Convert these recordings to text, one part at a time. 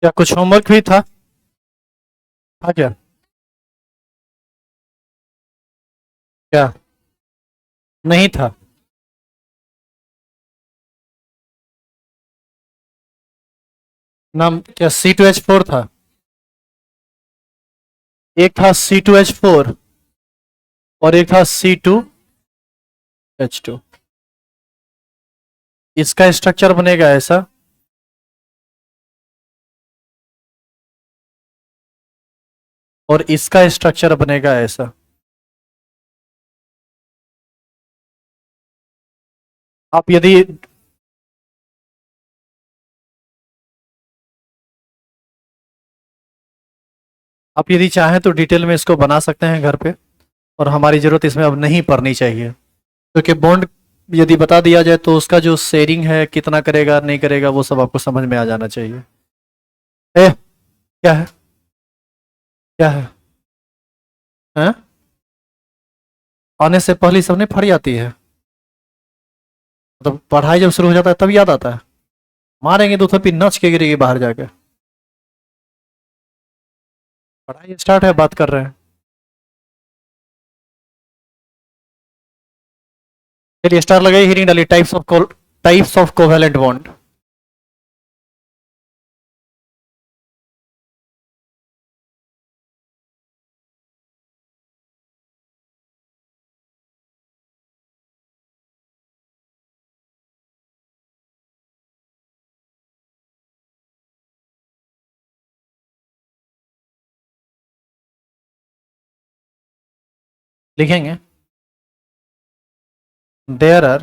क्या कुछ होमवर्क भी था? क्या? क्या नहीं था? नाम क्या C2H4 था? एक था C2H4 और एक था C2H2। इसका स्ट्रक्चर बनेगा ऐसा, और इसका स्ट्रक्चर बनेगा ऐसा। आप यदि चाहें तो डिटेल में इसको बना सकते हैं घर पे, और हमारी जरूरत इसमें अब नहीं पड़नी चाहिए, क्योंकि बॉन्ड यदि बता दिया जाए तो उसका जो शेयरिंग है कितना करेगा नहीं करेगा वो सब आपको समझ में आ जाना चाहिए। ए, क्या है? क्या है? हैं? आने से पहले ही सब नहीं फट जाती है? मतलब पढ़ाई जब शुरू हो जाता है तब याद आता है? मारेंगे तो थप्पी नच के गिरेगी बाहर जाके। पढ़ाई स्टार्ट है, बात कर रहे हैं। चलिए स्टार लगाइए, हीरिंग डालिए। Types of covalent bond. लिखेंगे there are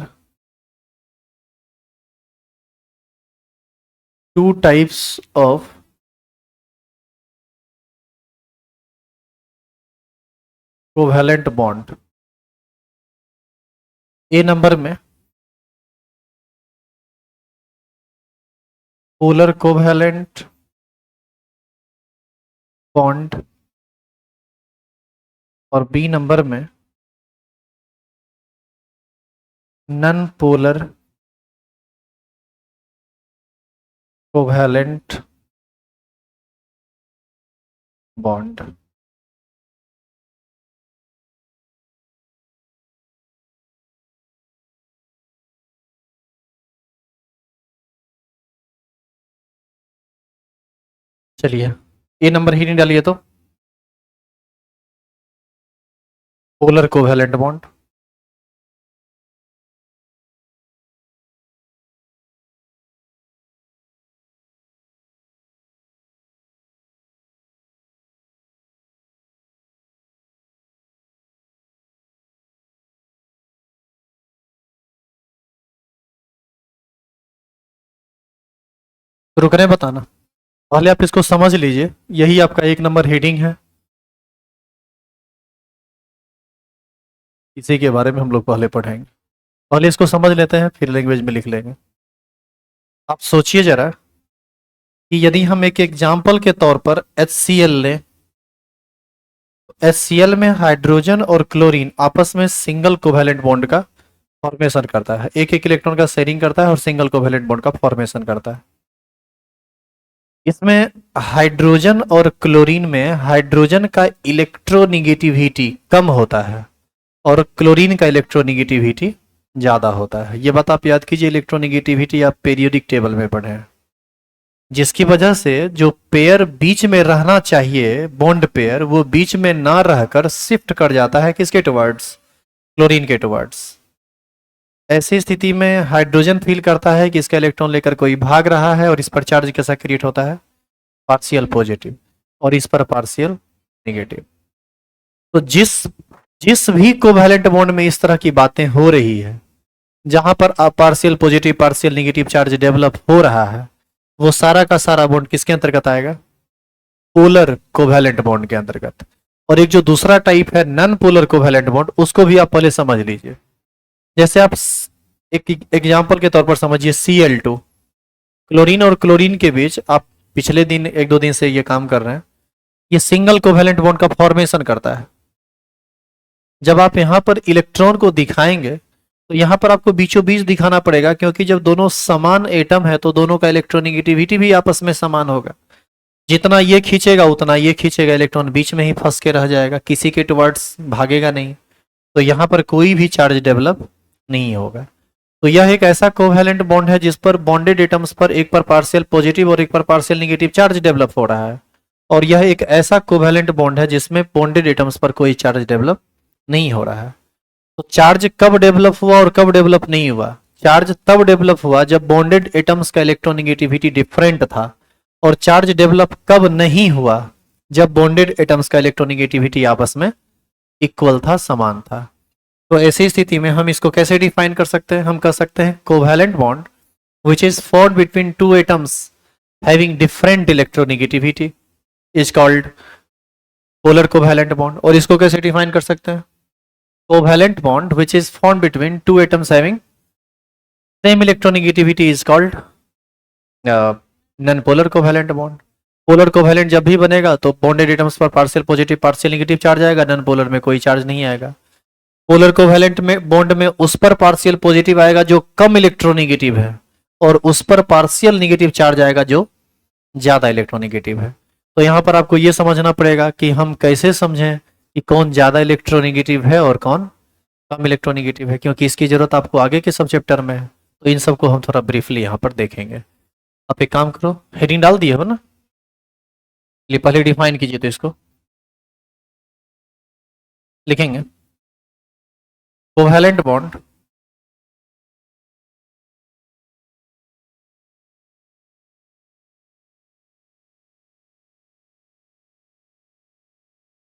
two types of covalent bond. A number में पोलर कोवेलेंट बॉन्ड, और बी नंबर में नन पोलर कोवेलेंट बॉन्ड। चलिए ए नंबर ही नहीं डालिए तो पोलर कोवेलेंट बॉन्ड। शुरू करें बताना? पहले आप इसको समझ लीजिए, यही आपका एक नंबर हेडिंग है, इसी के बारे में हम लोग पहले पढ़ेंगे। पहले इसको समझ लेते हैं फिर लैंग्वेज में लिख लेंगे। आप सोचिए जरा कि यदि हम एक एग्जाम्पल के तौर पर HCl लें, HCl में हाइड्रोजन और क्लोरीन आपस में सिंगल कोवेलेंट बॉन्ड का फॉर्मेशन करता है, एक एक इलेक्ट्रॉन का शेयरिंग करता है और सिंगल कोवेलेंट बॉन्ड का फॉर्मेशन करता है। इसमें हाइड्रोजन और क्लोरीन में हाइड्रोजन का इलेक्ट्रोनिगेटिविटी कम होता है और क्लोरीन का इलेक्ट्रोनिगेटिविटी ज्यादा होता है। ये बात आप याद कीजिए, इलेक्ट्रोनिगेटिविटी आप पीरियोडिक टेबल में पढ़े हैं, जिसकी वजह से जो पेयर बीच में रहना चाहिए बॉन्ड पेयर, वो बीच में ना रहकर शिफ्ट कर जाता है किसके टुवर्ड्स? क्लोरीन के टुवर्ड्स। ऐसी स्थिति में हाइड्रोजन फील करता है कि इसका इलेक्ट्रॉन लेकर कोई भाग रहा है और इस पर चार्ज कैसा क्रिएट होता है? पार्शियल पॉजिटिव, और इस पर पार्शियल नेगेटिव। तो जिस जिस भी कोवैलेंट बॉन्ड में इस तरह की बातें हो रही है, जहां पर partial positive partial negative charge develop हो रहा है, वो सारा का सारा बॉन्ड किसके अंतर्गत आएगा? पोलर कोवैलेंट बॉन्ड के अंतर्गत। और एक जो दूसरा टाइप है नॉन पोलर कोवैलेंट बॉन्ड, उसको भी आप पहले समझ लीजिए। जैसे आप एक एग्जांपल के तौर पर समझिए Cl2, क्लोरीन और क्लोरीन के बीच आप पिछले दिन एक दो दिन से ये काम कर रहे हैं, ये सिंगल कोवैलेंट बॉन्ड का फॉर्मेशन करता है। जब आप यहां पर इलेक्ट्रॉन को दिखाएंगे तो यहां पर आपको बीचों बीच दिखाना पड़ेगा, क्योंकि जब दोनों समान एटम है तो दोनों का इलेक्ट्रोनिगेटिविटी भी आपस में समान होगा। जितना ये खींचेगा उतना ये खींचेगा, इलेक्ट्रॉन बीच में ही फंस के रह जाएगा, किसी के टुवर्ड्स भागेगा नहीं, तो यहाँ पर कोई भी चार्ज डेवलप नहीं होगा। तो यह एक ऐसा कोवैलेंट बॉन्ड है जिस पर बॉन्डेड एटम्स पर एक पर पार्शियल पॉजिटिव और एक पर पार्शियल नेगेटिव चार्ज डेवलप हो रहा है। और यह एक ऐसा कोवैलेंट बॉन्ड है जिसमें बॉन्डेड एटम्स पर कोई चार्ज डेवलप नहीं हो रहा है। तो चार्ज कब डेवलप हुआ और कब डेवलप नहीं हुआ? चार्ज तब डेवलप हुआ जब बॉन्डेड एटम्स का इलेक्ट्रोनेगेटिविटी डिफरेंट था। और चार्ज डेवलप कब नहीं हुआ? जब बॉन्डेड एटम्स का इलेक्ट्रोनेगेटिविटी आपस में इक्वल था, समान था। तो ऐसी स्थिति में हम इसको कैसे डिफाइन कर सकते हैं? हम कह सकते हैं covalent bond which is formed between two atoms having different electronegativity is called polar covalent bond. और इसको कैसे डिफाइन कर सकते हैं? Covalent bond which is formed between two atoms having same electronegativity is called non polar covalent bond. Polar covalent जब भी बनेगा तो बॉन्डेड एटम्स पर partial positive partial negative charge आएगा, नॉन पोलर में कोई चार्ज नहीं आएगा। पोलर कोवैलेंट में बॉन्ड में उस पर पार्शियल पॉजिटिव आएगा जो कम इलेक्ट्रोनेगेटिव है, और उस पर पार्शियल नेगेटिव चार्ज आएगा जो ज्यादा इलेक्ट्रोनेगेटिव है। तो यहाँ पर आपको ये समझना पड़ेगा कि हम कैसे समझें कि कौन ज्यादा इलेक्ट्रोनेगेटिव है और कौन कम इलेक्ट्रोनेगेटिव है, क्योंकि इसकी जरूरत आपको आगे के सब चैप्टर में है। तो इन सबको हम थोड़ा ब्रीफली यहाँ पर देखेंगे। आप एक काम करो, हेडिंग डाल दिए हो ना, ये पहले डिफाइन कीजिए। तो इसको लिखेंगे covalent bond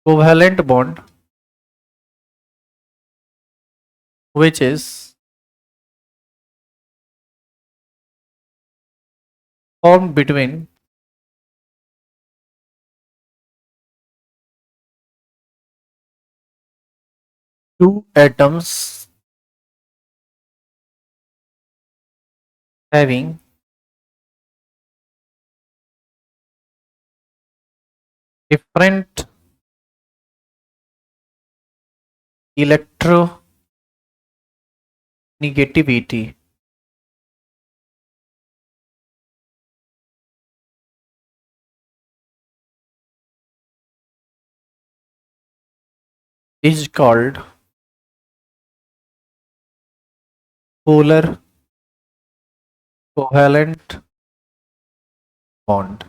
covalent bond which is formed between two atoms having different electronegativity is called polar covalent bond।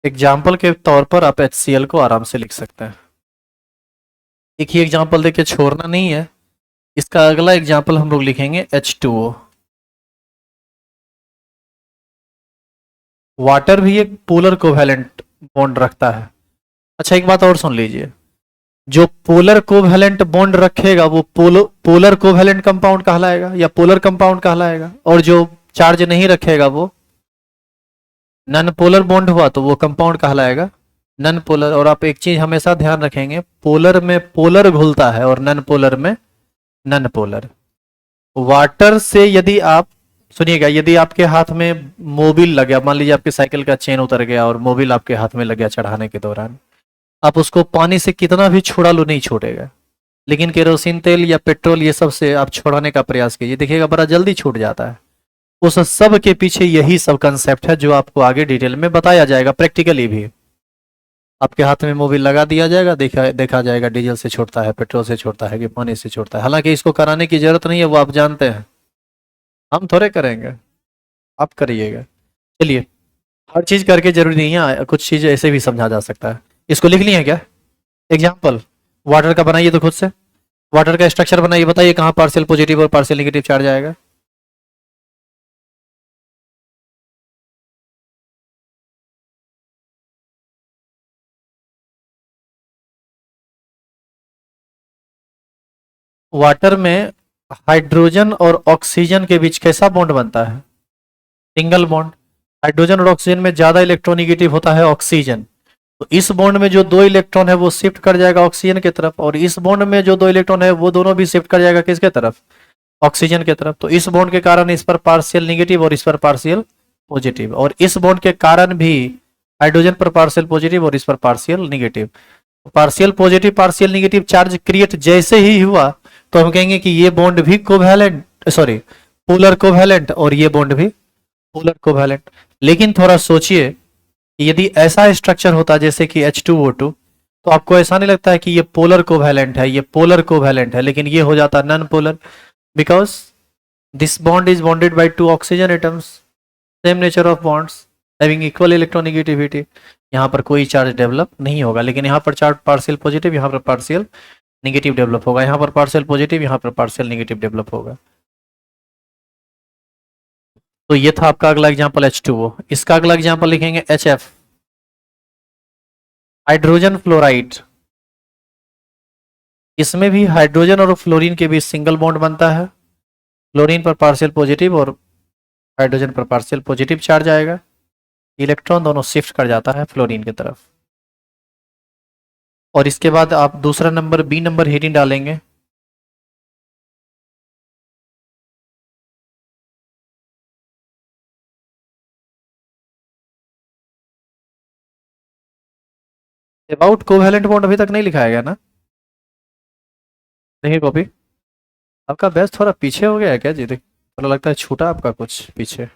Example के तौर पर आप HCl को आराम से लिख सकते हैं। एक ही एग्जाम्पल देके छोड़ना नहीं है। इसका अगला एग्जाम्पल हम लोग लिखेंगे H2O। वाटर भी एक पोलर कोवैलेंट बॉन्ड रखता है। अच्छा, एक बात और सुन लीजिए, जो पोलर कोवैलेंट बॉन्ड रखेगा वो पोलर कोवैलेंट कंपाउंड कहलाएगा या पोलर कंपाउंड कहलाएगा, और जो चार्ज नहीं रखेगा वो नॉन पोलर बॉन्ड हुआ तो वो कंपाउंड कहलाएगा नॉन पोलर। और आप एक चीज हमेशा ध्यान रखेंगे, पोलर में पोलर घुलता है और नॉन पोलर में नॉन पोलर। वाटर से यदि आप सुनिएगा, यदि आपके हाथ में मोबिल लग गया, मान लीजिए आपकी साइकिल का चेन उतर गया और मोबिल आपके हाथ में लग गया चढ़ाने के दौरान, आप उसको पानी से कितना भी छुड़ा लो नहीं छूटेगा। लेकिन केरोसिन तेल या पेट्रोल ये सब से आप छुड़ाने का प्रयास कीजिए, देखिएगा बड़ा जल्दी छूट जाता है। उस सब के पीछे यही सब कंसेप्ट है जो आपको आगे डिटेल में बताया जाएगा, प्रैक्टिकली भी। आपके हाथ में मोबिल लगा दिया जाएगा, देखा जाएगा डीजल से छूटता है, पेट्रोल से छूटता है कि पानी से छूटता है। हालांकि इसको कराने की जरूरत नहीं है, वो आप जानते हैं, हम थोड़े करेंगे, आप करिएगा। चलिए, हर चीज करके जरूरी नहीं है, कुछ चीज ऐसे भी समझा जा सकता है। इसको लिख लिया क्या? एग्जाम्पल वाटर का बनाइए तो खुद से वाटर का स्ट्रक्चर बनाइए, बताइए कहाँ पार्शियल पॉजिटिव और पार्शियल नेगेटिव चार्ज आएगा। वाटर में हाइड्रोजन और ऑक्सीजन के बीच कैसा बॉन्ड बनता है? Single bond. हाइड्रोजन और ऑक्सीजन में ज्यादा इलेक्ट्रोनेगेटिव होता है ऑक्सीजन, तो इस बॉन्ड में जो 2 इलेक्ट्रॉन है वो शिफ्ट कर जाएगा ऑक्सीजन की तरफ, और इस बॉन्ड में जो 2 इलेक्ट्रॉन है वो दोनों भी शिफ्ट कर जाएगा किसके तरफ? ऑक्सीजन की तरफ। तो इस बॉन्ड के कारण इस पर पार्शियल नेगेटिव और इस पर पार्शियल पॉजिटिव, और इस बॉन्ड के कारण भी हाइड्रोजन पर पार्शियल पॉजिटिव और इस पर partial negative. Partial positive partial negative charge create जैसे ही हुआ तो हम कहेंगे कि ये बॉन्ड भी कोवैलेंट, पोलर कोवैलेंट, और ये बॉन्ड भी पोलर कोवैलेंट। लेकिन थोड़ा सोचिए, यदि ऐसा स्ट्रक्चर होता जैसे कि H2O2, तो आपको ऐसा नहीं लगता है कि ये पोलर कोवैलेंट है, ये पोलर कोवैलेंट है, लेकिन ये हो जाता non polar, because this bond is bonded by two oxygen atoms, same nature of bonds having equal electronegativity. यहाँ पर कोई चार्ज डेवलप नहीं होगा, लेकिन यहाँ पर चार्ज पार्शियल पॉजिटिव, यहाँ पर पार्शियल निगेटिव डेवलप होगा, यहाँ पर पार्शियल पॉजिटिव, यहाँ पर पार्शियल निगेटिव डेवलप होगा। तो ये था आपका अगला एग्जांपल H2O। इसका अगला एग्जांपल लिखेंगे HF, हाइड्रोजन फ्लोराइड। इसमें भी हाइड्रोजन और फ्लोरीन के बीच सिंगल बॉन्ड बनता है, फ्लोरीन पर पार्शियल पॉजिटिव और हाइड्रोजन पर पार्शियल पॉजिटिव चार्ज आएगा, इलेक्ट्रॉन दोनों शिफ्ट कर जाता है फ्लोरीन की तरफ। और इसके बाद आप दूसरा नंबर बी नंबर हेडिंग डालेंगे, अबाउट कोवैलेंट बॉन्ड अभी तक नहीं लिखा है ना? देखिए कॉपी, आपका बैच थोड़ा पीछे हो गया है क्या जी? थोड़ा लगता है छूटा आपका कुछ पीछे।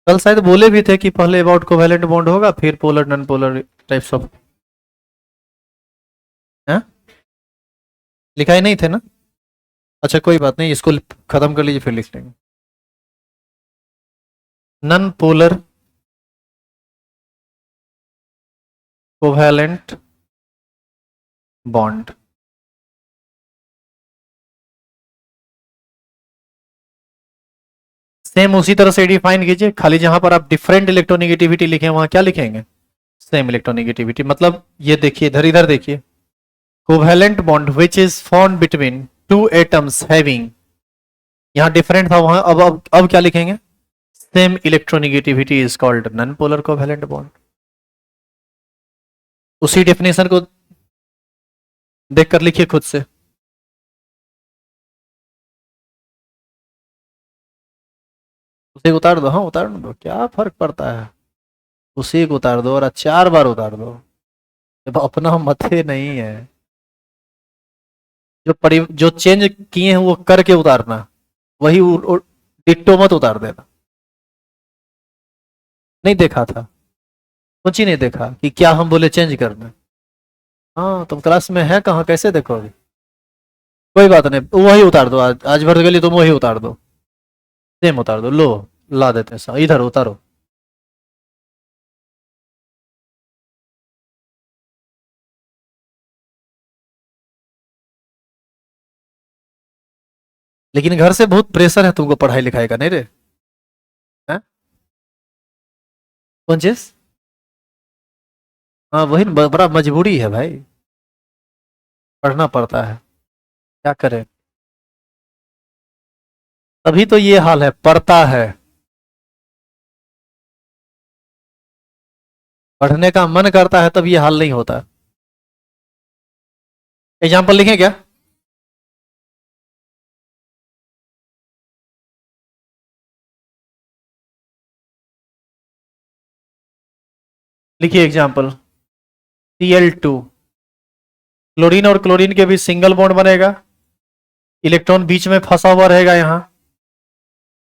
कल शायद बोले भी थे कि पहले अबाउट कोवैलेंट बॉन्ड होगा, फिर polar non polar types of, लिखा ही नहीं थे ना? अच्छा कोई बात नहीं, इसको खत्म कर लीजिए फिर लिख लेंगे। Non polar covalent bond, same उसी तरह से डिफाइन कीजिए, खाली जहां पर आप डिफरेंट इलेक्ट्रोनेगेटिविटी लिखे वहां क्या लिखेंगे? Same electronegativity. मतलब ये देखिए, इधर इधर देखिए, covalent bond which is formed between two atoms having, यहां डिफरेंट था वहां, अब क्या लिखेंगे? Same electronegativity is called non polar covalent bond. उसी डेफिनेशन को देखकर लिखिए खुद से। उसे उतार दो, हाँ उतार दो, क्या फर्क पड़ता है, उसी को उतार दो और 4 बार उतार दो, जब अपना मथे नहीं है। जो चेंज किए हैं वो करके उतारना, वही डिट्टो मत उतार देना। नहीं देखा था, कुछ ही नहीं देखा कि क्या हम बोले चेंज करना। हाँ तुम क्लास में है कहाँ, कैसे देखोगे? कोई बात नहीं, वही उतार दो, आज भर के लिए तुम वही उतार दो, सेम उतार दो। लो ला देते हैं, इधर उतारो। लेकिन घर से बहुत प्रेशर है तुमको पढ़ाई लिखाई का, नहीं रे? हैं? कौन चीज? हाँ वही बड़ा मजबूरी है भाई, पढ़ना पड़ता है, क्या करें। तभी तो ये हाल है, पढ़ता है, पढ़ने का मन करता है तब ये हाल नहीं होता। एग्जाम्पल लिखें क्या? लिखिए एग्जाम्पल, Cl2, क्लोरीन और क्लोरीन के बीच सिंगल बॉन्ड बनेगा, इलेक्ट्रॉन बीच में फंसा हुआ रहेगा, यहां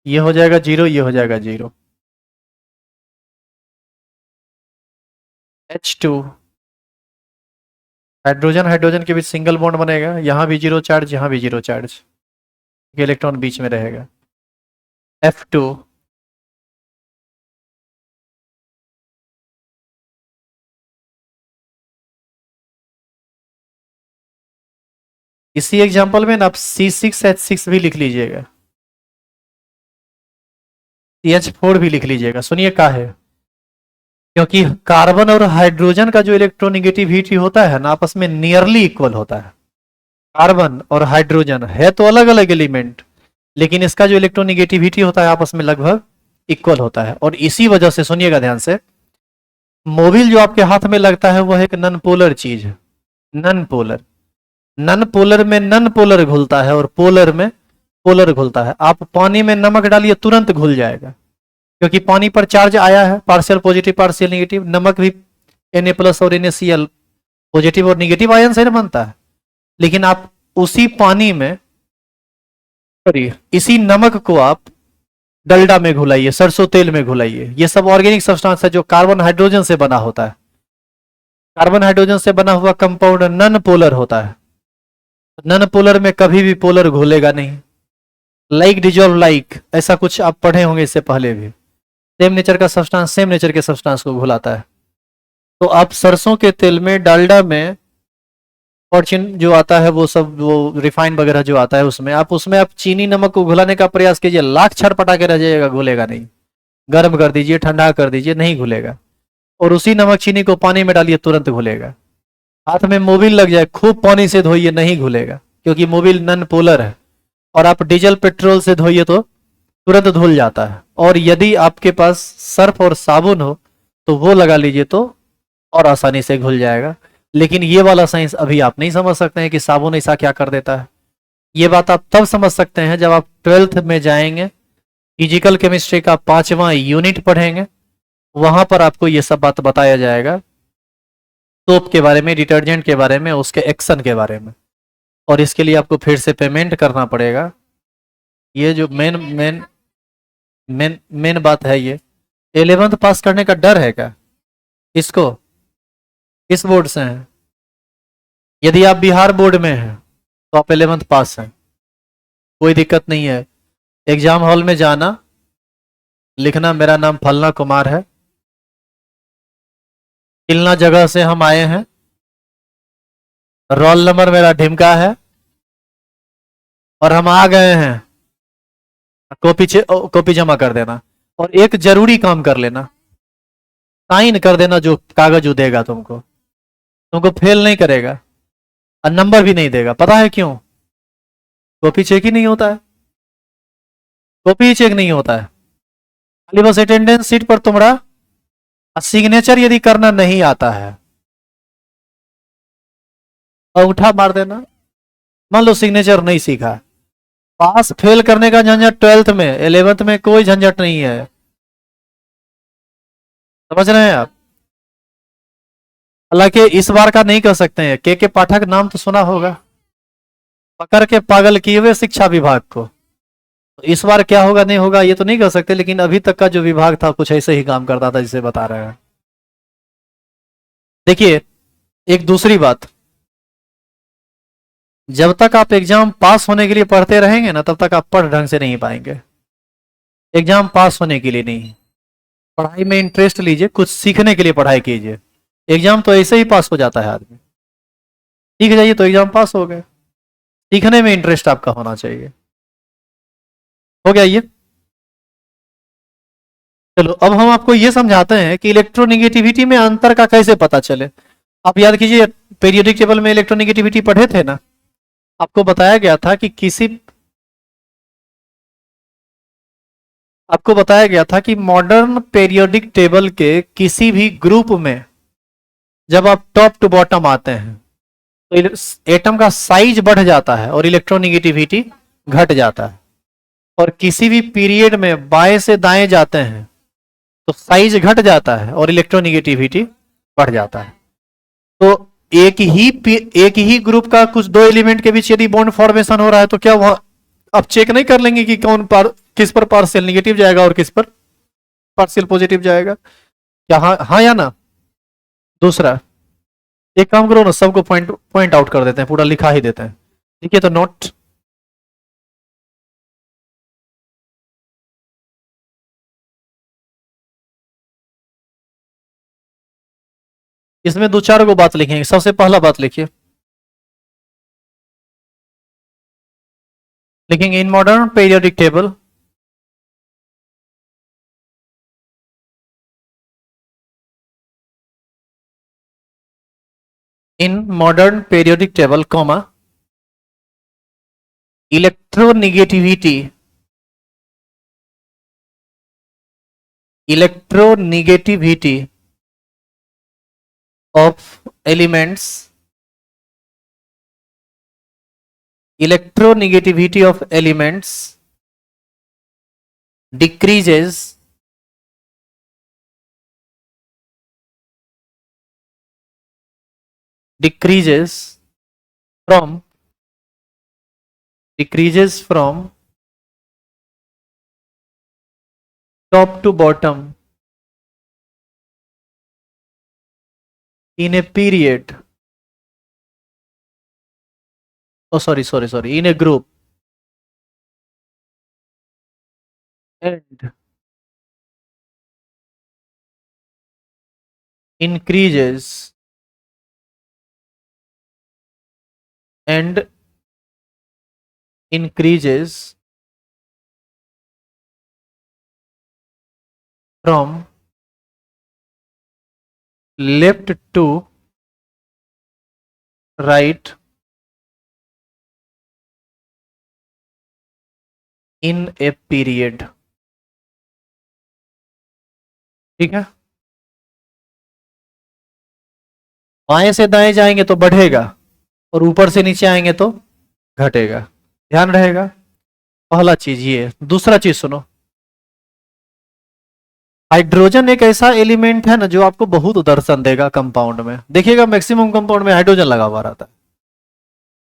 ये हो जाएगा जीरो, ये हो जाएगा जीरो। H2, हाइड्रोजन हाइड्रोजन के बीच सिंगल बॉन्ड बनेगा, यहां भी जीरो चार्ज, यहां भी जीरो चार्ज, इलेक्ट्रॉन बीच में रहेगा। F2, इसी एग्जांपल में ना आप C6H6 भी लिख लीजिएगा, CH4 भी लिख लीजिएगा। सुनिए का है, क्योंकि कार्बन और हाइड्रोजन का जो इलेक्ट्रोनेगेटिविटी होता है ना, आपस में नियरली इक्वल होता है। कार्बन और हाइड्रोजन है तो अलग अलग एलिमेंट, लेकिन इसका जो इलेक्ट्रोनेगेटिविटी होता है आपस में लगभग इक्वल होता है। और इसी वजह से सुनिएगा ध्यान से, मोबिल जो आपके हाथ में लगता है वह एक नन पोलर चीज है, नन पोलर। नन पोलर में नन पोलर घुलता है और पोलर में पोलर घुलता है। आप पानी में नमक डालिए तुरंत घुल जाएगा, क्योंकि पानी पर चार्ज आया है, पार्शियल पॉजिटिव पार्शियल नेगेटिव। नमक भी Na+ और NaCl पॉजिटिव और निगेटिव आयन से बनता है, लेकिन आप उसी पानी में, सॉरी इसी नमक को आप डलडा में घुलाइए, सरसों तेल में घुलाइए, ये सब ऑर्गेनिक सब्सटेंस है जो कार्बन हाइड्रोजन से बना होता है। कार्बन हाइड्रोजन से बना हुआ कंपाउंड नन पोलर होता है। नन पोलर में कभी भी पोलर घुलेगा नहीं। लाइक डिजॉल्व लाइक, ऐसा कुछ आप पढ़े होंगे इससे पहले भी। सेम नेचर का सब्सटेंस सेम नेचर के सब्सटेंस को घुलाता है। तो आप सरसों के तेल में, डालडा में, फॉर्च्यून जो आता है वो सब, वो रिफाइन वगैरह जो आता है उसमें, आप चीनी नमक को घुलाने का प्रयास कीजिए, लाख छटपटा के रह जाएगा, घुलेगा नहीं। गर्म कर दीजिए, ठंडा कर दीजिए, नहीं घुलेगा। और उसी नमक चीनी को पानी में डालिए, तुरंत घुलेगा। हाथ में मोबिल लग जाए, खूब पानी से धोइए, नहीं घुलेगा, क्योंकि मोबिल नन पोलर है। और आप डीजल पेट्रोल से धोइए तो तुरंत धुल जाता है। और यदि आपके पास सर्फ और साबुन हो तो वो लगा लीजिए, तो और आसानी से घुल जाएगा। लेकिन ये वाला साइंस अभी आप नहीं समझ सकते हैं कि साबुन ऐसा क्या कर देता है। ये बात आप तब समझ सकते हैं जब आप 12th में जाएंगे, फिजिकल केमिस्ट्री का 5वां यूनिट पढ़ेंगे, वहां पर आपको ये सब बात बताया जाएगा। सोप के बारे में, डिटर्जेंट के बारे में, उसके एक्शन के बारे में। और इसके लिए आपको फिर से पेमेंट करना पड़ेगा। ये जो मेन मेन मेन मेन बात है, ये 11th पास करने का डर है क्या इसको? किस बोर्ड से हैं? यदि आप बिहार बोर्ड में हैं तो आप 11th पास हैं, कोई दिक्कत नहीं है। एग्जाम हॉल में जाना, लिखना मेरा नाम फलना कुमार है, किलना जगह से हम आए हैं, रोल नंबर मेरा ढिमका है, और हम आ गए हैं। कॉपी जमा कर देना। और एक जरूरी काम कर लेना, साइन कर देना जो कागज वो देगा तुमको। तुमको फेल नहीं करेगा और नंबर भी नहीं देगा। पता है क्यों? कॉपी चेक ही नहीं होता है। कॉपी चेक नहीं होता है, खाली बस अटेंडेंस सीट पर तुम्हारा सिग्नेचर यदि करना नहीं आता है, अंगूठा मार देना। मान लो सिग्नेचर नहीं सीखा, पास फेल करने का झंझट 12th में, 11th में कोई झंझट नहीं है। समझ रहे हैं आप? हालांकि इस बार का नहीं कर सकते हैं। के पाठक नाम तो सुना होगा, पकड़ के पागल किए हुए शिक्षा विभाग को। तो इस बार क्या होगा नहीं होगा ये तो नहीं कर सकते, लेकिन अभी तक का जो विभाग था कुछ ऐसे ही काम करता था जिसे बता रहे हैं। देखिए, एक दूसरी बात, जब तक आप एग्जाम पास होने के लिए पढ़ते रहेंगे ना, तब तक आप पढ़ ढंग से नहीं पाएंगे। एग्जाम पास होने के लिए नहीं, पढ़ाई में इंटरेस्ट लीजिए, कुछ सीखने के लिए पढ़ाई कीजिए। एग्जाम तो ऐसे ही पास हो जाता है आदमी, सीख जाइए तो एग्जाम पास हो गए। सीखने में इंटरेस्ट आपका होना चाहिए। हो गया ये? चलो अब हम आपको ये समझाते हैं कि इलेक्ट्रोनिगेटिविटी में अंतर का कैसे पता चले। आप याद कीजिए, पीरियोडिक टेबल में इलेक्ट्रोनिगेटिविटी पढ़े थे ना, आपको बताया गया था कि आपको बताया गया था कि मॉडर्न पीरियोडिक टेबल के किसी भी ग्रुप में जब आप टॉप टू बॉटम आते हैं तो एटम का साइज बढ़ जाता है और इलेक्ट्रोनिगेटिविटी घट जाता है। और किसी भी पीरियड में बाएं से दाएं जाते हैं तो साइज घट जाता है और इलेक्ट्रोनिगेटिविटी बढ़ जाता है। तो एक ही ग्रुप का कुछ दो एलिमेंट के बीच यदि बॉन्ड फॉर्मेशन हो रहा है तो क्या वह आप चेक नहीं कर लेंगे कि किस पर पार्शियल निगेटिव जाएगा और किस पर पार्शियल पॉजिटिव जाएगा? क्या हाँ हाँ या ना? दूसरा, एक काम करो ना, सबको पॉइंट पॉइंट आउट कर देते हैं, पूरा लिखा ही देते हैं। ठीक है, तो नोट। इसमें दो चार गो बात लिखेंगे। सबसे पहला बात लिखिए, लिखेंगे in modern periodic table in modern periodic table comma electronegativity electronegativity of elements electronegativity of elements decreases decreases from decreases from top to bottom in a period, oh sorry, in a group, and increases and increases from left to right in a period। ठीक है, बाएं से दाएं जाएंगे तो बढ़ेगा और ऊपर से नीचे आएंगे तो घटेगा, ध्यान रहेगा। पहला चीज ये। दूसरा चीज सुनो, हाइड्रोजन एक ऐसा एलिमेंट है ना जो आपको बहुत दर्शन देगा कंपाउंड में, देखिएगा मैक्सिमम कंपाउंड में हाइड्रोजन लगा हुआ रहता है।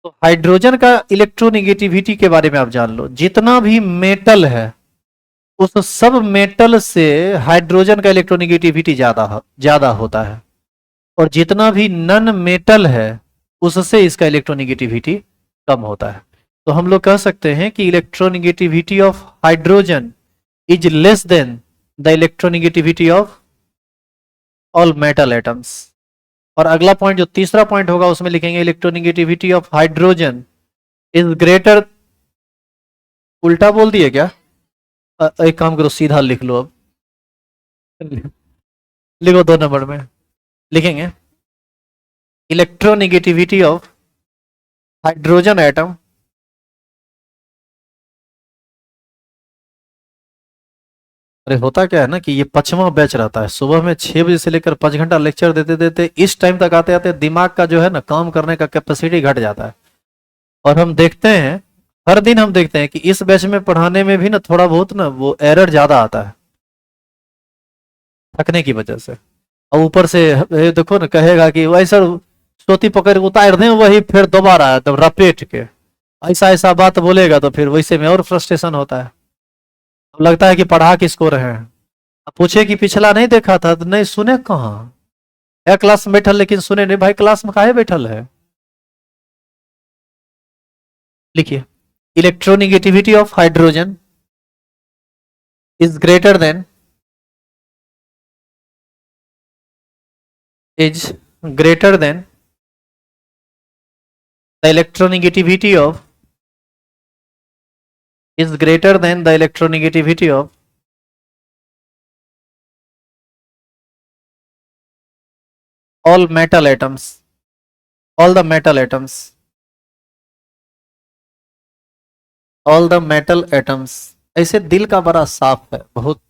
तो हाइड्रोजन का इलेक्ट्रोनिगेटिविटी के बारे में आप जान लो, जितना भी मेटल है उस सब मेटल से हाइड्रोजन का इलेक्ट्रोनिगेटिविटी ज्यादा होता है, और जितना भी नन मेटल है उससे इसका इलेक्ट्रोनिगेटिविटी कम होता है। तो हम लोग कह सकते हैं कि electronegativity of hydrogen is less than the electronegativity of all metal atoms. और अगला पॉइंट जो तीसरा पॉइंट होगा उसमें लिखेंगे electronegativity of hydrogen is greater. उल्टा बोल दिए क्या? एक काम करो, सीधा लिख लो। अब लिखो 2 नंबर में लिखेंगे इलेक्ट्रोनिगेटिविटी ऑफ हाइड्रोजन एटम अरे होता क्या है ना कि ये 5वां बैच रहता है, सुबह में 6 बजे से लेकर 5 घंटा लेक्चर देते देते इस टाइम तक आते आते दिमाग का जो है ना काम करने का कैपेसिटी घट जाता है। और हम देखते हैं, हर दिन हम देखते हैं कि इस बैच में पढ़ाने में भी ना थोड़ा बहुत ना वो एरर ज्यादा आता है थकने की वजह से। और ऊपर से देखो ना, कहेगा कि वही सर सोती पकड़ के उतार दें, वही फिर दोबारा एकदम रपेट के ऐसा ऐसा बात बोलेगा, तो फिर वैसे में और फ्रस्ट्रेशन होता है। अब लगता है कि पढ़ा किसको रहे हैं। अब पूछे कि पिछला नहीं देखा था, तो नहीं सुने कहाँ है, क्लास में बैठल लेकिन सुने नहीं। भाई क्लास में काहे बैठल है? लिखिए electronegativity of hydrogen is greater than is greater than the electronegativity of is greater than the electronegativity of all metal atoms, all the metal atoms, all the metal atoms। ऐसे दिल का बड़ा साफ है, बहुत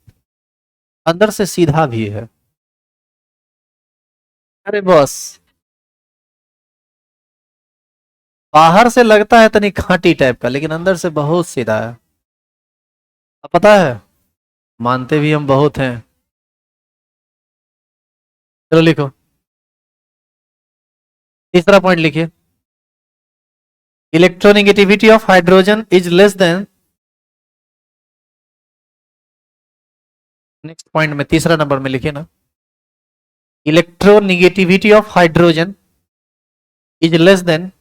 अंदर से सीधा भी है। अरे बस बाहर से लगता है तनी खाटी टाइप का, लेकिन अंदर से बहुत सीधा है। अब पता है, मानते भी हम बहुत हैं। चलो लिखो तीसरा पॉइंट, लिखिए electronegativity of hydrogen is less than. Next point में तीसरा नंबर में लिखिए ना, electronegativity of hydrogen is less than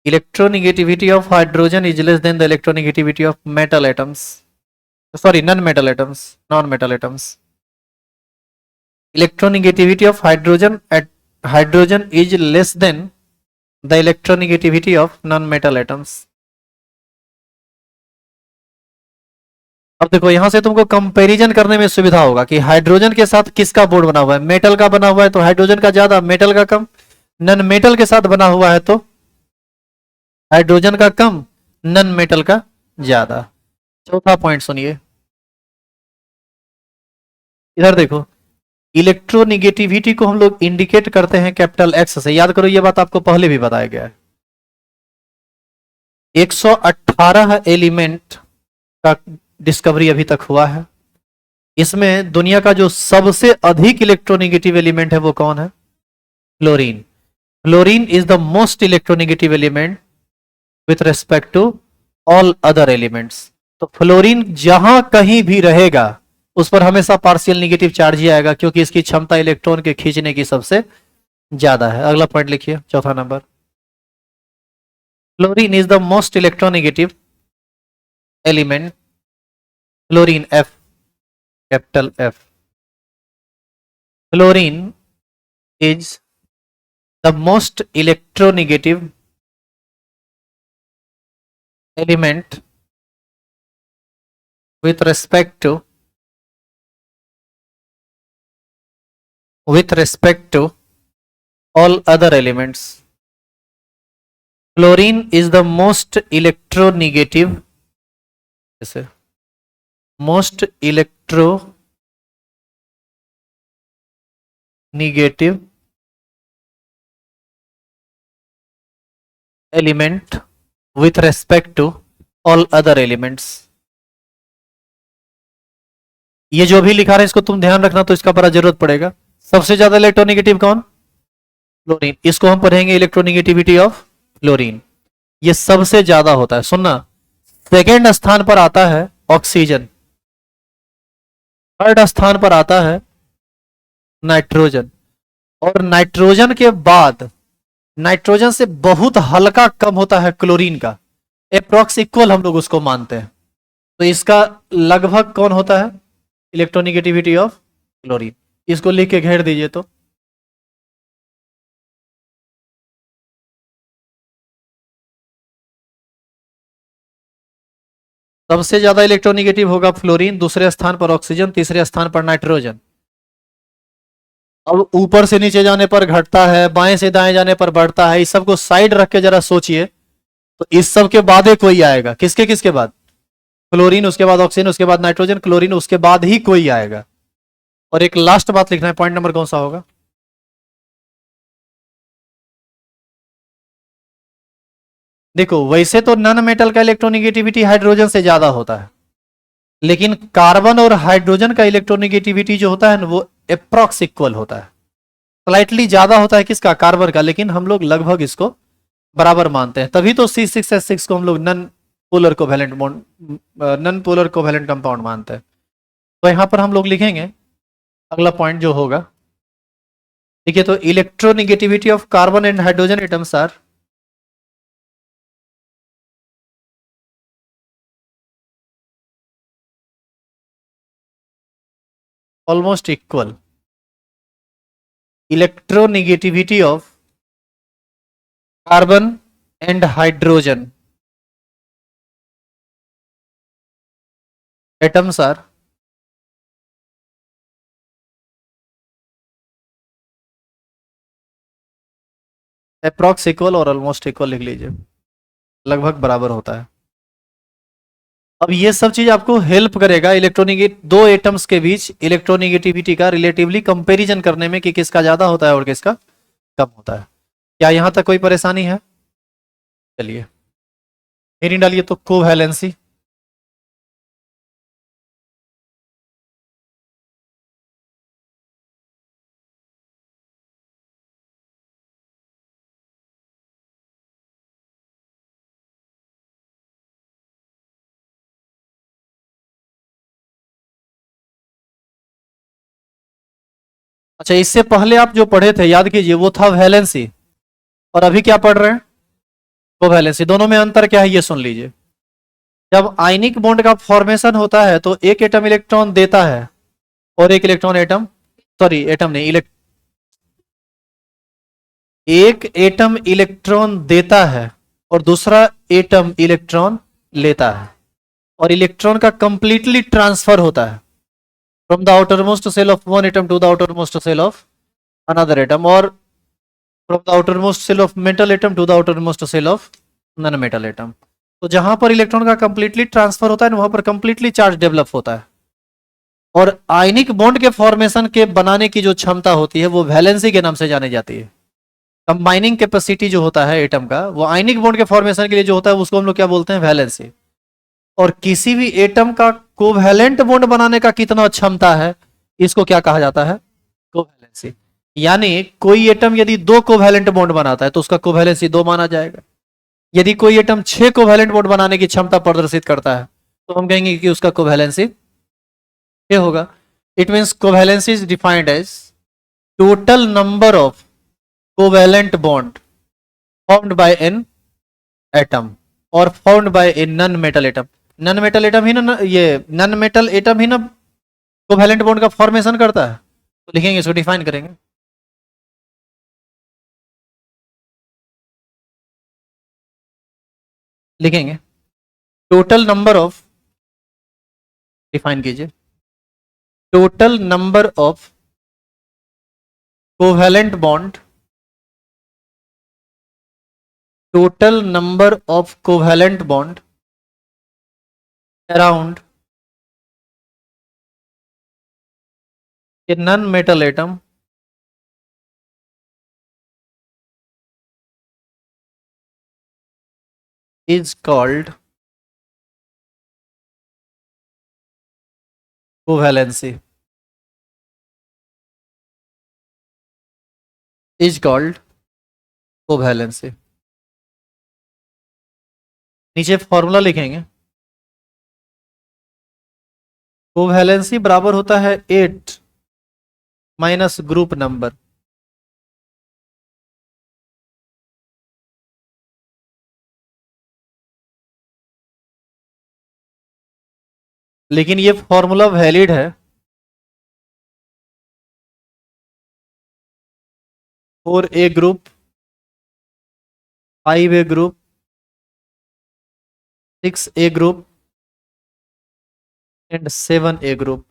electronegativity of hydrogen is less than the electronegativity of metal atoms, sorry non-metal atoms, non-metal atoms। electronegativity of hydrogen is less than the electronegativity of non-metal atoms। अब देखो यहां से तुमको comparison करने में सुविधा होगा कि हाइड्रोजन के साथ किसका बॉन्ड बना हुआ है। मेटल का बना हुआ है तो हाइड्रोजन का ज्यादा, मेटल का कम। नन मेटल के साथ बना हुआ है तो हाइड्रोजन का कम, नन मेटल का ज्यादा। चौथा पॉइंट सुनिए, इधर देखो इलेक्ट्रोनिगेटिविटी को हम लोग इंडिकेट करते हैं कैपिटल एक्स से। याद करो ये बात आपको पहले भी बताया गया है। 118 एलिमेंट का डिस्कवरी अभी तक हुआ है। इसमें दुनिया का जो सबसे अधिक इलेक्ट्रोनिगेटिव एलिमेंट है वो कौन है? Chlorine. Chlorine is the most electronegative element with respect to all other elements। तो फ्लोरीन जहां कहीं भी रहेगा उस पर हमेशा पार्शियल निगेटिव चार्ज ही आएगा, क्योंकि इसकी क्षमता इलेक्ट्रॉन के खींचने की सबसे ज्यादा है। अगला पॉइंट लिखिए, चौथा number. Fluorine is the most electronegative element. Fluorine, F, capital F. Fluorine is the most electronegative element with respect to all other elements. Fluorine is the most electronegative element with respect to all other elements. ये जो भी लिखा रहा है इसको तुम ध्यान रखना, तो इसका बड़ा जरूरत पड़ेगा। सबसे ज्यादा इलेक्ट्रोनेगेटिव कौन? फ्लोरीन। इसको हम पढ़ेंगे इलेक्ट्रोनेगेटिविटी ऑफ फ्लोरीन। ये सबसे ज्यादा होता है। सुनना, सेकेंड स्थान पर आता है ऑक्सीजन, थर्ड स्थान पर आता है नाइट्रोजन, और नाइट्रोजन के बाद नाइट्रोजन से बहुत हल्का कम होता है क्लोरीन का, अप्रॉक्स इक्वल हम लोग उसको मानते हैं। तो इसका लगभग कौन होता है? Electronegativity of chlorine. इसको लिख के घेर दीजिए। तो सबसे ज्यादा इलेक्ट्रोनेगेटिव होगा फ्लोरीन, दूसरे स्थान पर ऑक्सीजन, तीसरे स्थान पर नाइट्रोजन। अब ऊपर से नीचे जाने पर घटता है, बाएं से दाएं जाने पर बढ़ता है। इस सब को साइड रख के जरा सोचिए, तो इस सब के बाद ही कोई आएगा। किसके किसके बाद? क्लोरीन, उसके बाद ऑक्सीजन, उसके बाद नाइट्रोजन, क्लोरीन, उसके बाद ही कोई आएगा। और एक लास्ट बात लिखना है, पॉइंट नंबर कौन सा होगा? देखो, वैसे तो नॉन मेटल का इलेक्ट्रोनेगेटिविटी हाइड्रोजन से ज्यादा होता है, लेकिन कार्बन और हाइड्रोजन का इलेक्ट्रोनेगेटिविटी जो होता है ना, वो अप्रॉक्स इक्वल होता है। स्लाइटली ज्यादा होता है किसका? कार्बन का, लेकिन हम लोग लगभग इसको बराबर मानते हैं। तभी तो C6H6 को हम लोग नन पोलर कोवैलेंट कंपाउंड मानते हैं। तो यहां पर हम लोग लिखेंगे अगला पॉइंट जो होगा। ठीक है, तो electronegativity of carbon and hydrogen atoms are almost equal. Electronegativity of carbon and hydrogen atoms are approx equal और ऑलमोस्ट इक्वल लिख लीजिए, लगभग बराबर होता है। अब ये सब चीज आपको हेल्प करेगा दो एटम्स के बीच इलेक्ट्रोनेगेटिविटी का रिलेटिवली कंपैरिजन करने में, कि किसका ज्यादा होता है और किसका कम होता है। क्या यहां तक कोई परेशानी है? चलिए हेडिंग डालिए तो कोवैलेंसी। अच्छा, इससे पहले आप जो पढ़े थे याद कीजिए, वो था वैलेंसी, और अभी क्या पढ़ रहे हैं? कोवैलेंसी। दोनों में अंतर क्या है ये सुन लीजिए। जब आयनिक बॉन्ड का फॉर्मेशन होता है तो एक एटम इलेक्ट्रॉन देता है और एक इलेक्ट्रॉन एटम नहीं, एक एटम इलेक्ट्रॉन देता है और दूसरा एटम इलेक्ट्रॉन लेता है, और इलेक्ट्रॉन का कंप्लीटली ट्रांसफर होता है from the outermost cell of one atom to the outermost cell of another atom, or from the outermost cell of metal atom to the outermost cell of non metal atom. तो जहां पर electron का completely transfer होता है वहां पर completely charge develop होता है, और आयनिक बॉन्ड के फॉर्मेशन के बनाने की जो क्षमता होती है वो वैलेंसी के नाम से जानी जाती है। कंबाइनिंग कैपेसिटी जो होता है एटम का, वो आयनिक बॉन्ड के फॉर्मेशन के लिए जो होता है उसको हम लोग क्या बोलते हैं? वैलेंसी। और किसी भी एटम का कोवैलेंट बॉन्ड बनाने का कितना क्षमता है, इसको क्या कहा जाता है? कोवैलेंसी। यानी कोई एटम यदि 2 कोवैलेंट बॉन्ड बनाता है तो उसका कोवैलेंसी 2 माना जाएगा। यदि कोई एटम 6 कोवैलेंट बॉन्ड बनाने की क्षमता प्रदर्शित करता है तो हम कहेंगे कि उसका कोवैलेंसी क्या होगा। It means covalency is defined as total number of covalent bond formed by an atom और found by a non metal atom. Non metal atom ही ना, ये नन मेटल एटम ही ना कोवैलेंट बॉन्ड का फॉर्मेशन करता है। तो लिखेंगे, इसको डिफाइन करेंगे। लिखेंगे टोटल नंबर ऑफ, डिफाइन कीजिए, total number of covalent bond, total number of covalent bond around a non metal atom is called covalency, is called covalency। नीचे फॉर्मूला लिखेंगे, कोवैलेंसी बराबर होता है 8 माइनस ग्रुप नंबर। लेकिन ये फॉर्मूला वैलिड है 4A group, 5A group, 6A group and 7A group.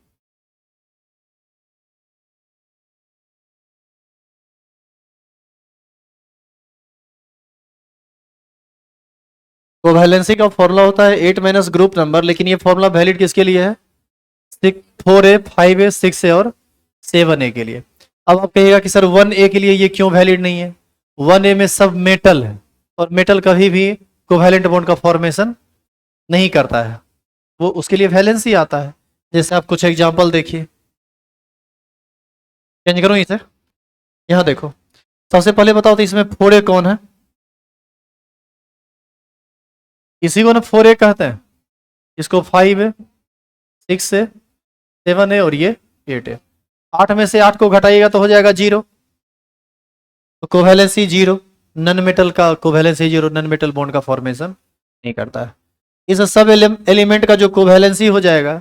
Covalency का formula होता है 8 माइनस ग्रुप नंबर, लेकिन ये फॉर्मूला वैलिड किसके लिए है? 4A, 5A, 6A और 7A के लिए। अब आप कहिएगा कि सर 1A के लिए ये क्यों वैलिड नहीं है? 1A में सब मेटल है और मेटल कभी भी कोवैलेंट बॉन्ड का फॉर्मेशन नहीं करता है, वो उसके लिए वैलेंसी आता है। जैसे आप कुछ एग्जांपल देखिए, चेंज करूं इसे, यहां देखो। सबसे पहले बताओ तो इसमें 4A कौन है? इसी को ना 4A कहते हैं। इसको 5A, 6A, 7A और ये 8A। 8 में से 8 को घटाइएगा तो हो जाएगा 0, तो कोवैलेंसी 0। नन मेटल का कोवैलेंसी 0, नन मेटल बॉन्ड का फॉर्मेशन नहीं करता है। इस सब एलिमेंट का जो कोवैलेंसी हो जाएगा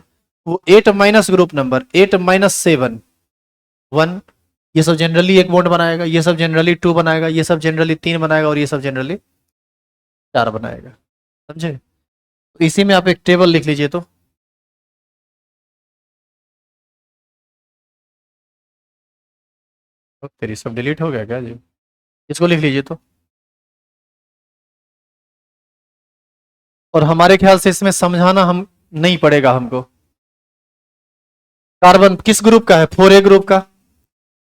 वो 8 माइनस ग्रुप नंबर, 8 माइनस 7, 1। ये सब जनरली एक बॉन्ड बनाएगा, ये सब जनरली 2 बनाएगा, ये सब जनरली 3 बनाएगा और ये सब जनरली 4 बनाएगा। समझे? तो इसी में आप एक टेबल लिख लीजिए। तो तेरी सब डिलीट हो गया क्या जी? इसको लिख लीजिए तो। और हमारे ख्याल से इसमें समझाना हम नहीं पड़ेगा हमको। कार्बन किस ग्रुप का है? 4A ग्रुप का।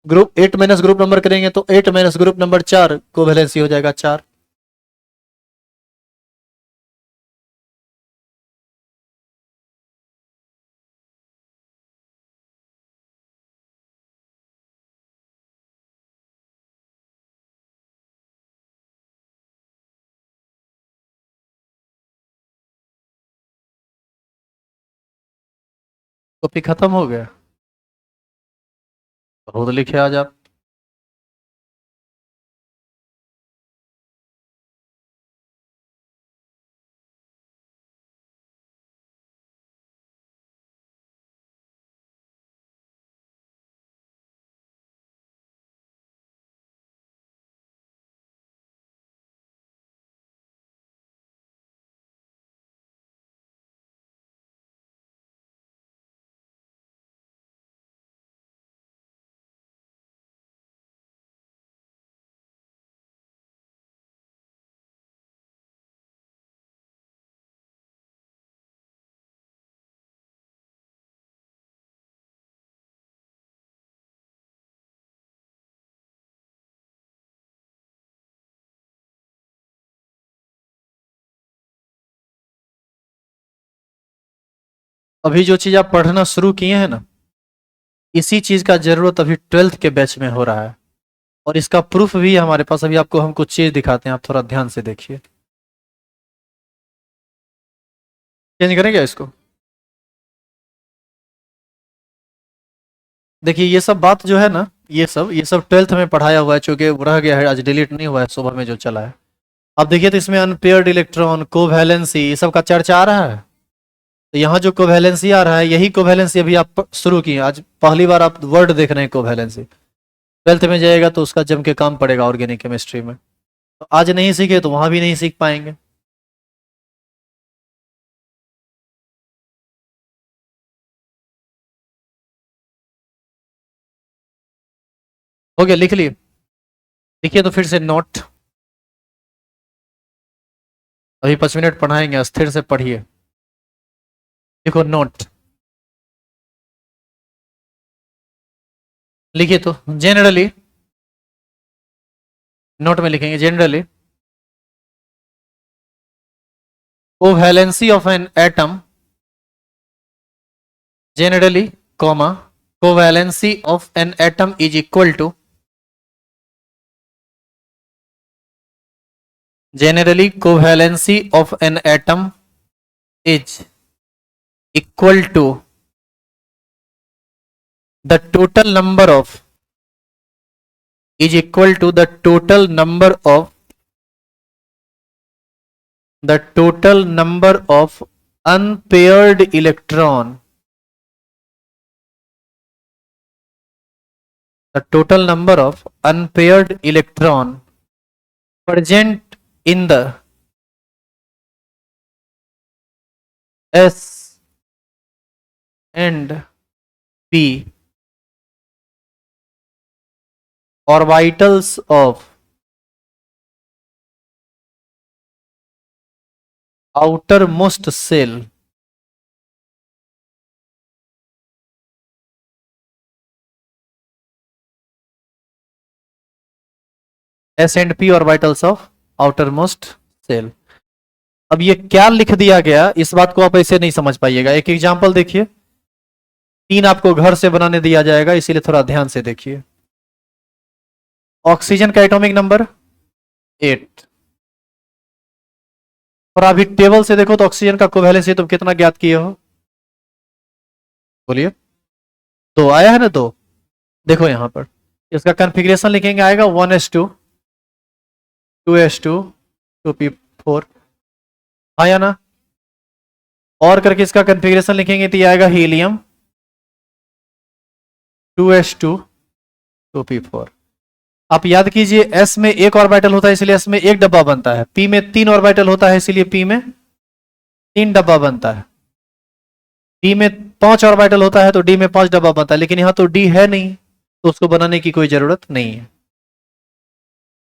ग्रुप 8 माइनस ग्रुप नंबर करेंगे तो 8 माइनस ग्रुप नंबर 4, कोवैलेंसी हो जाएगा 4। कॉपी खत्म हो गया? बहुत लिखे आज आप। अभी जो चीज आप पढ़ना शुरू किए हैं ना, इसी चीज का जरूरत अभी 12th के बैच में हो रहा है। और इसका प्रूफ भी हमारे पास। अभी आपको हम कुछ चीज दिखाते हैं, आप थोड़ा ध्यान से देखिए। चेंज करें क्या इसको? देखिए ये सब बात जो है ना, ये सब 12th में पढ़ाया हुआ है, चूंकि रह गया है, आज डिलीट नहीं हुआ है सुबह में जो चला है। अब देखिए तो इसमें अनपेयर्ड इलेक्ट्रॉन, कोवैलेंसी, ये सब का चर्चा आ रहा है। तो यहाँ जो कोवैलेंसी आ रहा है, यही कोवैलेंसी अभी आप शुरू किए, आज पहली बार आप वर्ड देख रहे हैं कोवैलेंसी। 12th में जाएगा तो उसका जम के काम पड़ेगा ऑर्गेनिक केमिस्ट्री में। तो आज नहीं सीखे तो वहां भी नहीं सीख पाएंगे। हो गया, लिख लिए? लिखिए तो फिर से नोट। अभी 5 मिनट पढ़ाएंगे, स्थिर से पढ़िए। देखो नोट लिखिए तो जनरली, नोट में लिखेंगे generally covalency of an atom, generally comma covalency of an atom is equal to, generally covalency of an atom is equal to the total number of, is equal to the total number of, the total number of unpaired electron, the total number of unpaired electron present in the S and P orbitals of outermost shell S and P orbitals of outermost shell। अब ये क्या लिख दिया गया, इस बात को आप ऐसे नहीं समझ पाइएगा। एक एग्जांपल देखिए, 3 आपको घर से बनाने दिया जाएगा, इसीलिए थोड़ा ध्यान से देखिए। ऑक्सीजन का एटॉमिक नंबर 8, और अभी टेबल से देखो तो ऑक्सीजन का कोवैलेंसी तुम कितना ज्ञात किए हो? बोलिए। 2 आया है ना, 2। देखो यहां पर इसका कन्फिग्रेशन लिखेंगे, आएगा 1s2 2s2 2p4, आया ना? और करके इसका कन्फिग्रेशन लिखेंगे तो ये आएगा हीलियम 2s2 2p4। आप याद कीजिए, s में एक ऑर्बिटल होता है इसलिए s में एक डब्बा बनता है, p में 3 ऑर्बिटल होता है इसलिए p में 3 डब्बा बनता है, d में 5 ऑर्बिटल होता है तो d में 5 डब्बा बनता है। लेकिन यहां तो d है नहीं, तो उसको बनाने की कोई जरूरत नहीं है।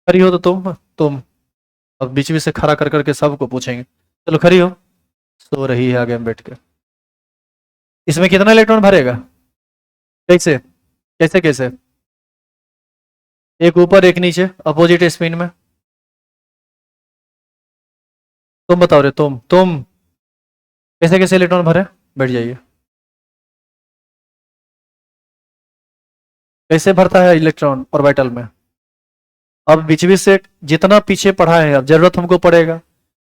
खड़ी हो तो तुम अब बीच बीच से खड़ा कर करके सबको पूछेंगे। चलो खड़ी हो, सो रही है आगे में बैठ कर। इसमें कितना इलेक्ट्रॉन भरेगा? कैसे कैसे कैसे? एक ऊपर एक नीचे, अपोजिट स्पिन में। तुम बताओ रे, तुम कैसे कैसे इलेक्ट्रॉन भरे? बैठ जाइए। कैसे भरता है इलेक्ट्रॉन ऑर्बिटल में? अब बीच बीच से जितना पीछे पढ़ा है, अब जरूरत हमको पड़ेगा,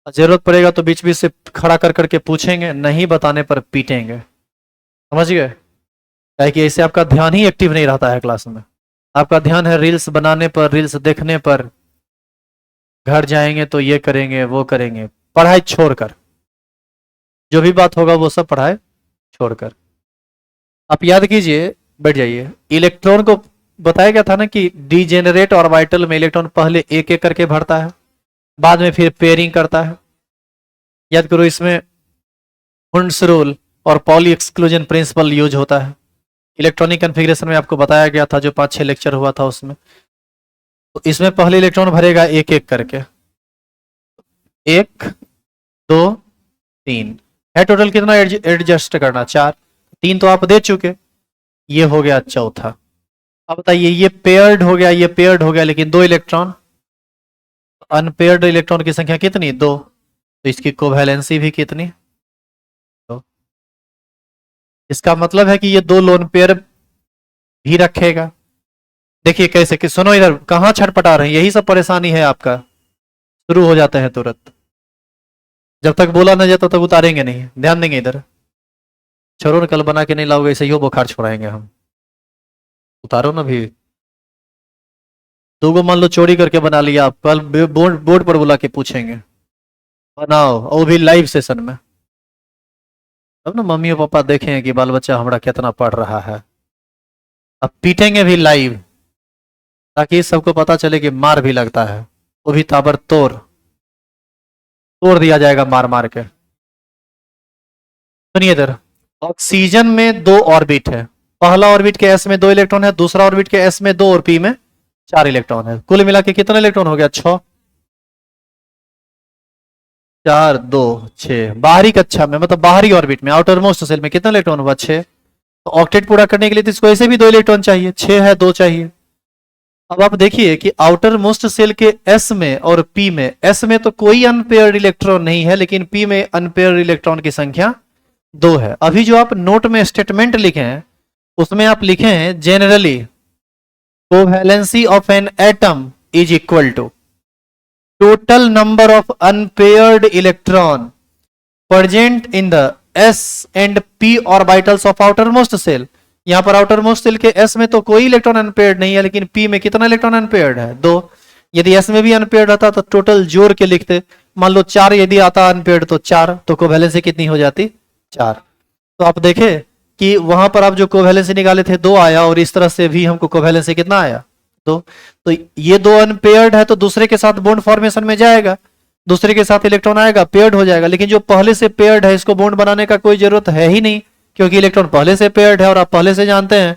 जरूरत पड़ेगा तो बीच बीच से खड़ा कर करके पूछेंगे, नहीं बताने पर पीटेंगे। समझ गए? क्या कि ऐसे आपका ध्यान ही एक्टिव नहीं रहता है क्लास में। आपका ध्यान है रील्स बनाने पर, रील्स देखने पर। घर जाएंगे तो ये करेंगे वो करेंगे, पढ़ाई छोड़कर। जो भी बात होगा वो सब पढ़ाई छोड़कर। आप याद कीजिए, बैठ जाइए। इलेक्ट्रॉन को बताया गया था ना कि डीजेनरेट ऑर्बिटल में इलेक्ट्रॉन पहले एक एक करके भरता है, बाद में फिर पेयरिंग करता है। याद करो, इसमें हुंड्स रूल और पॉली एक्सक्लूजन प्रिंसिपल यूज होता है। इलेक्ट्रॉनिक कन्फिग्रेशन में आपको बताया गया था, जो 5-6 लेक्चर हुआ था उसमें। तो इसमें पहले इलेक्ट्रॉन भरेगा एक एक करके, 1 2 3 है। टोटल कितना एडजस्ट करना? 4। 3 तो आप दे चुके, ये हो गया चौथा। अब बताइए, ये पेयर्ड हो गया, ये पेयर्ड हो गया, लेकिन 2 इलेक्ट्रॉन, अनपेयर्ड इलेक्ट्रॉन की संख्या कितनी? 2। तो इसकी कोवैलेंसी भी कितनी? 2। इसका मतलब है कि ये 2 लोन पेयर भी रखेगा। देखिए कैसे कि, सुनो इधर, कहां छटपटा रहे हैं? यही सब परेशानी है आपका, शुरू हो जाते हैं तुरंत। जब तक बोला ना जाए तब तक उतारेंगे नहीं, ध्यान देंगे इधर। छोरो कल बना के नहीं लाओगे, ऐसे ही बुखार छोड़ाएंगे हम। उतारो ना भी। दो गो मान लो चोरी करके बना लिया, आप कल बोर्ड बोर्ड पर बुला के पूछेंगे, बनाओ, और वो भी लाइव सेशन में। तब ना मम्मी और पापा देखें कि बाल बच्चा हमारा कितना पढ़ रहा है। अब पीटेंगे भी लाइव, ताकि सबको पता चले कि मार भी लगता है, वो भी ताबड़तोड़ तोड़ दिया जाएगा मार मार के। सुनिए इधर, ऑक्सीजन में दो ऑर्बिट है। पहला ऑर्बिट के एस में दो इलेक्ट्रॉन है, दूसरा ऑर्बिट के एस में दो और पी में चार इलेक्ट्रॉन है। कुल मिला के कितना इलेक्ट्रॉन हो गया? 6। 4 2 6। बाहरी कक्षा में मतलब बाहरी ऑर्बिट में आउटर मोस्ट सेल में कितना इलेक्ट्रॉन हुआ? 6। तो ऑक्टेट पूरा करने के लिए तो इसको ऐसे भी दो इलेक्ट्रॉन चाहिए, 6 है, 2 चाहिए। अब आप देखिए कि आउटर मोस्ट सेल के एस में और पी में, एस में तो कोई अनपेयर्ड इलेक्ट्रॉन नहीं है, लेकिन पी में अनपेयर्ड इलेक्ट्रॉन की संख्या 2 है। अभी जो आप नोट में स्टेटमेंट लिखे हैं उसमें आप लिखे हैं generally covalency of an atom is equal to total number of unpaired electron present in the s and p orbitals of outermost shell. यहां पर आउटर मोस्ट सेल के s में तो कोई इलेक्ट्रॉन अनपेयर्ड नहीं है, लेकिन p में कितना इलेक्ट्रॉन अनपेयर्ड है? 2। यदि s में भी अनपेयर्ड रहता तो टोटल जोड़ के लिखते, मान लो 4 यदि आता अनपेयर्ड तो 4, तो कोवैलेंसी कितनी हो जाती? 4। तो आप देखें कि वहां पर आप जो कोवैलेंसी निकाले थे 2 आया, और इस तरह से भी हमको कोवैलेंसी कितना आया? 2। तो ये 2 अनपेयर्ड है तो दूसरे के साथ बॉन्ड फॉर्मेशन में जाएगा, दूसरे के साथ इलेक्ट्रॉन आएगा, पेयर्ड हो जाएगा। लेकिन जो पहले से पेयर्ड है इसको बॉन्ड बनाने का कोई जरूरत है ही नहीं, क्योंकि इलेक्ट्रॉन पहले से पेयर्ड है। और आप पहले से जानते हैं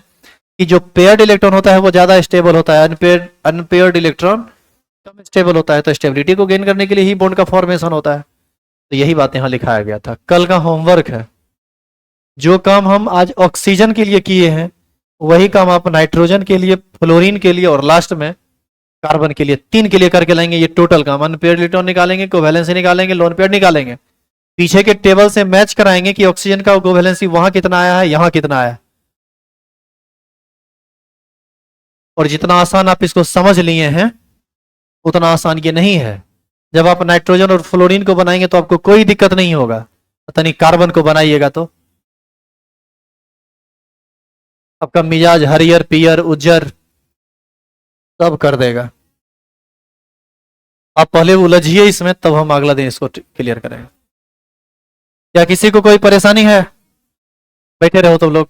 कि जो पेयर्ड इलेक्ट्रॉन होता है वो ज्यादा स्टेबल होता है, अनपेयर्ड इलेक्ट्रॉन कम स्टेबल होता है। तो स्टेबिलिटी को गेन करने के लिए ही बॉन्ड का फॉर्मेशन होता है। तो यही बात यहाँ लिखाया गया था। कल का होमवर्क है, जो काम हम आज ऑक्सीजन के लिए किए हैं वही काम आप नाइट्रोजन के लिए, फ्लोरीन के लिए और लास्ट में कार्बन के लिए, 3 के लिए करके लाएंगे। ये टोटल काम, अनपेयर्ड इलेक्ट्रॉन निकालेंगे, कोवैलेंसी निकालेंगे, लोन पेयर्ड निकालेंगे, पीछे के टेबल से मैच कराएंगे कि ऑक्सीजन का कोवैलेंसी वहां कितना आया है, यहां कितना आया है। और जितना आसान आप इसको समझ लिए हैं उतना आसान ये नहीं है। जब आप नाइट्रोजन और फ्लोरीन को बनाएंगे तो आपको कोई दिक्कत नहीं होगा, पता नहीं कार्बन को बनाइएगा तो आपका मिजाज हरियर पियर उज्जर सब कर देगा। आप पहले उलझिए इसमें, तब हम अगला दिन इसको क्लियर करेंगे। क्या किसी को कोई परेशानी है? बैठे रहो तुम लोग।